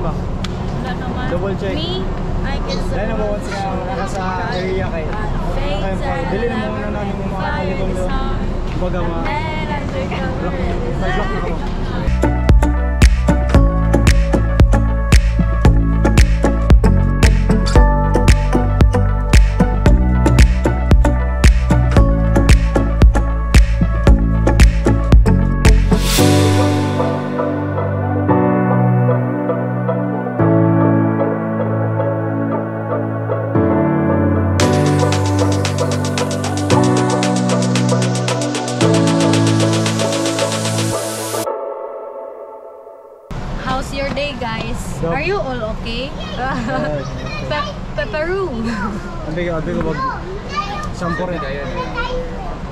ba? Wala naman. Double check. Me? I can say. Dahil naman once nga naka sa area kayo. Kaya pa, dili na muna namin yung mga kalitong baga mga block na ako. How's your day, guys? Are you all okay? Peperu. Abi ko mag sampo rin.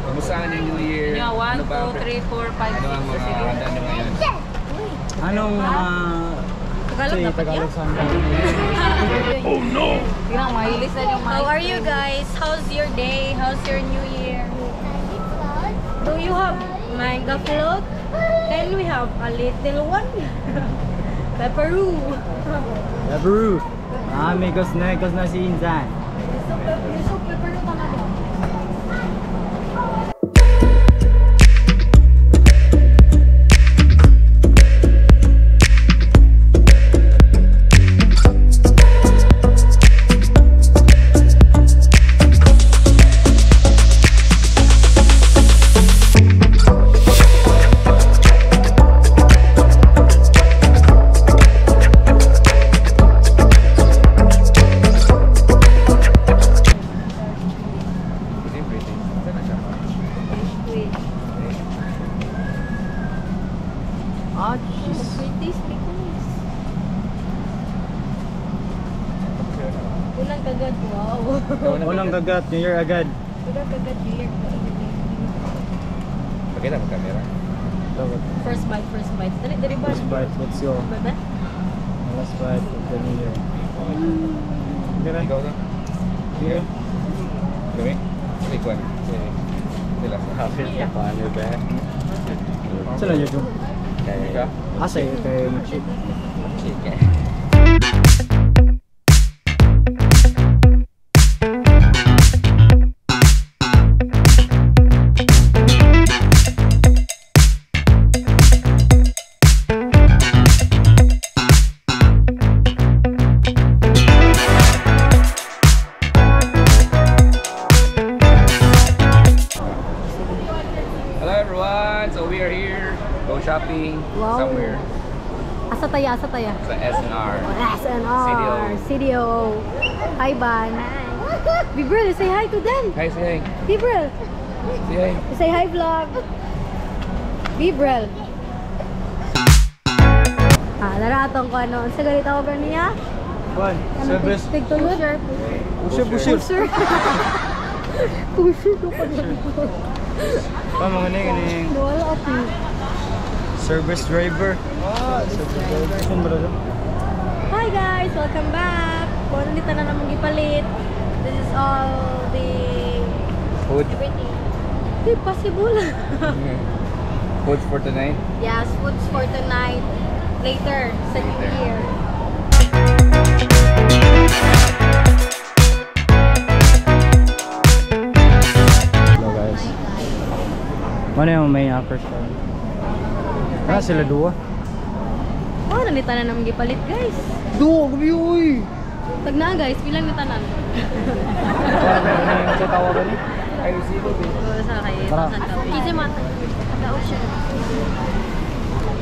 Kamusta ang New Year? 1, 2, 3, 4, 5, 6. Sige. Anong Tagalog dapat Tagalog yan? saan? Oh no! How are you guys? How's your day? How's your New Year? Do you have manga float? Then we have a little one. Peperu. Peperu. Amigos na si Insan. So Peperu talaga. Unang kagat, wow. Unang kagat, New Year agad. Unang kagat, New Year. Pakita mo camera. First bite. Dali ba? First bite, let's go. Baba? Last bite of the New Year. Gira? Ikaw na? Gira? Kami? Ikaw. Sila. Hafid ka paano ba? Saan na yun? Kaya? Asay, kay Muchi. Sige. Shopping somewhere. Asa taya? Sa S&R. S&R Cdo. Hi, Ban. Bibril, say hi to them. Hi, say hi. Bibril. Say hi. Say hi, vlog. Bibril. Daratong ko ano. Sa galit ako ba niya? Juan, service. Tigtulod? Pusher. Pusher ko pa doon. Mga ganing. Wala ako. Service driver. Service driver. Hi guys, welcome back. Kung nandito na namang gipalit. This is all the food. Everything. Hindi possible. Foods for tonight? Yes, foods for tonight. Later sa New Year. Hello guys. Mana yung may first time? Sila dua. Oh, nandito na namang gipalit guys. Dua, gabi uy. Tag na guys, bilang na tanan. Sa tawagan ni? Ay, resibo din. Sa kayo. Tara. Easy mata.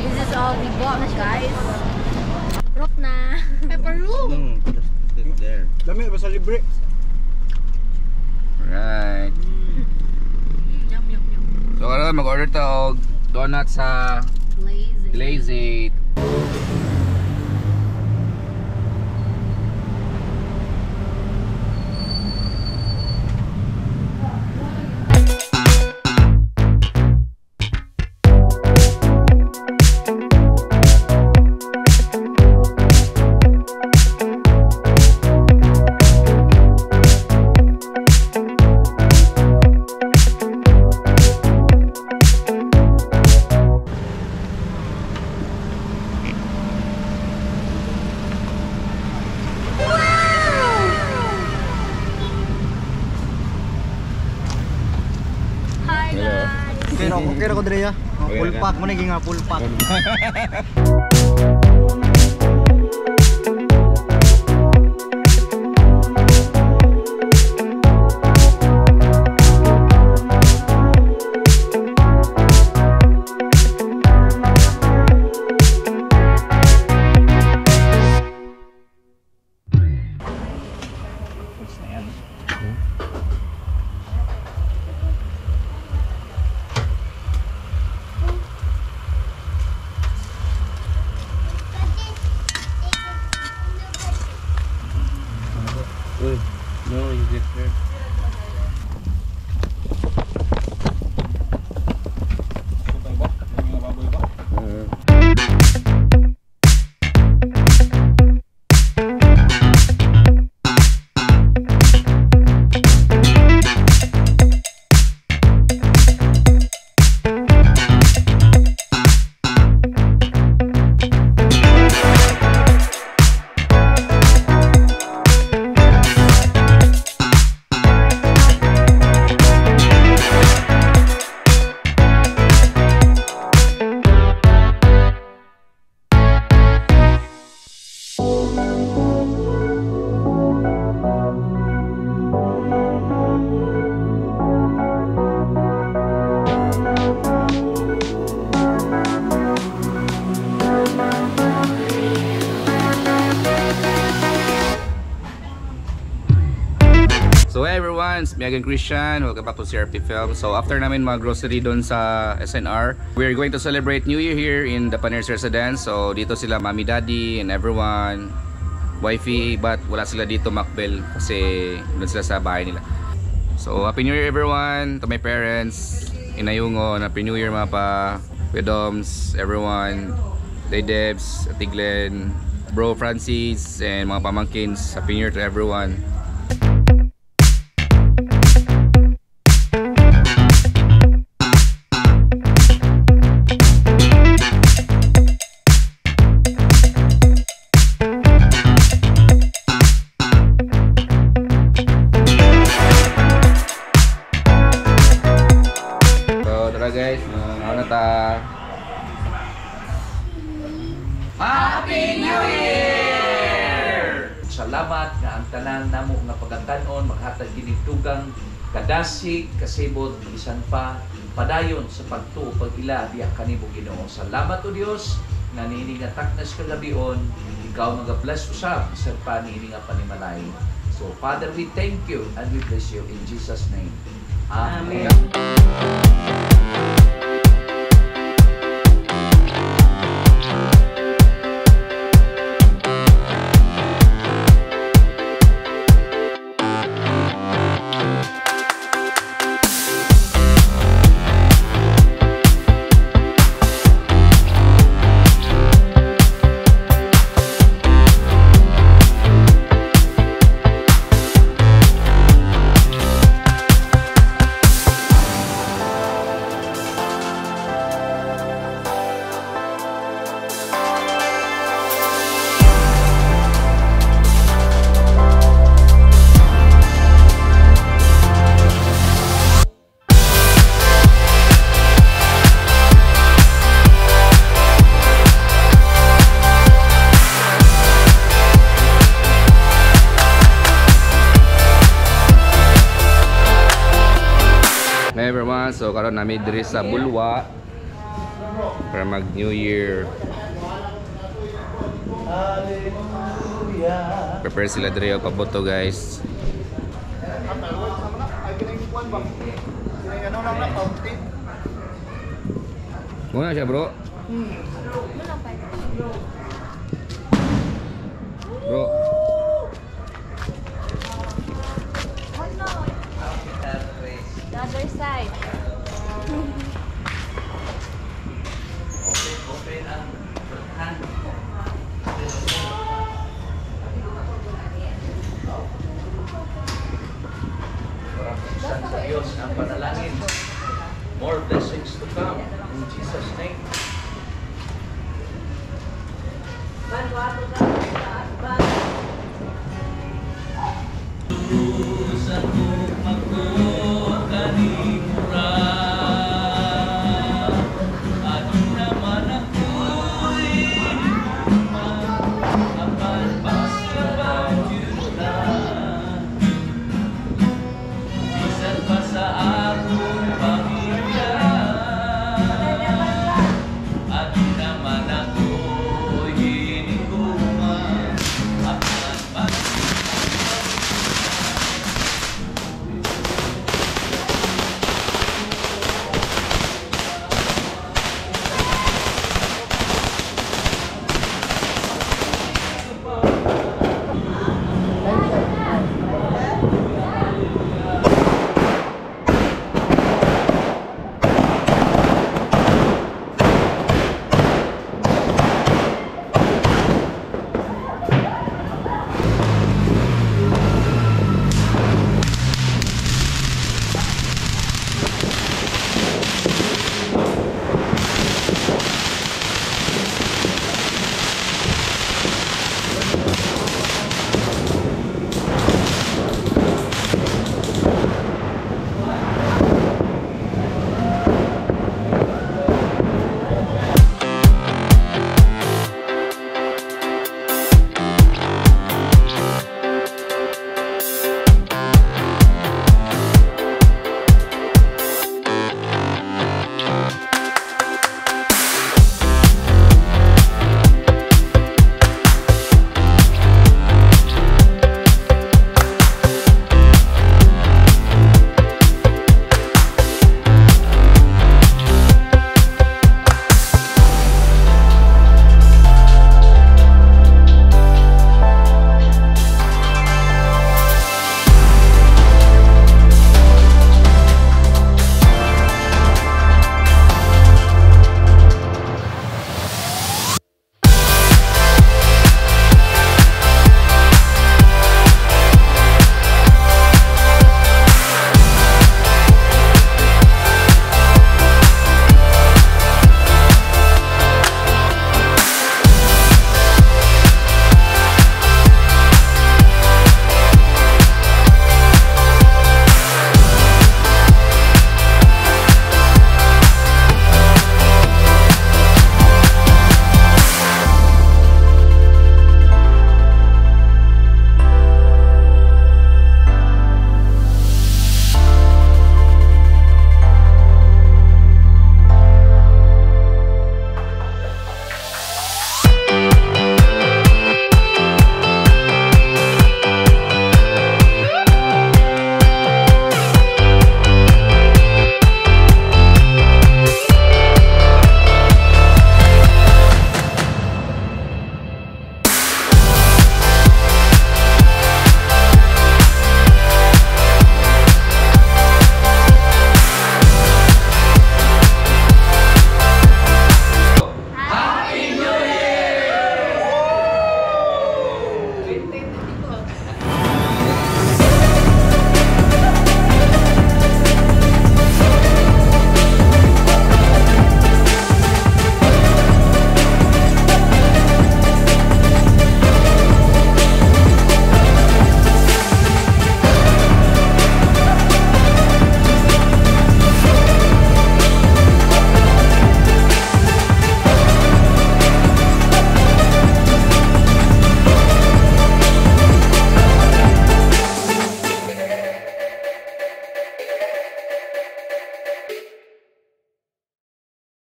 This is all we bought guys. Rock na. Peperu. Just there. Dami ba sa libre? Alright. Yum. So, mag-order to donut sa LAKESIDE. ko dre ya. Full pack mo naging full pack. No, you get there. So hey everyone, it's me again Christian. Welcome back to CRP Film. So after namin mag-grocery doon sa S&R, we're going to celebrate New Year here in the Paneers Residence. So dito sila Mommy Daddy and everyone, wifey, but wala sila dito MUKBANG kasi doon sila sa bahay nila. So Happy New Year everyone to my parents, Inayungon, Happy New Year mga pa, Wedoms, everyone, Day Debs, Atiglen, Bro Francis, and mga pamangkins. Happy New Year to everyone. Guys, ano ta? Happy New Year! Salamat nga ang tanan namo nga pagatanon maghatag ginitugang kadasig kasibot bisan pa padayon sa pagtuo pagila diha kanimo Ginoo. Salamat o Dios nga niini nga taknas kagabion ikaw magabless usab bisan pa niini nga panimalay. So Father, we thank you and we bless you in Jesus name. Amen. Hey everyone, so karon nami diri sa Bulwa para mag New Year. Prepare sila diri og paboto guys. Muna siya bro. Bro. The other side.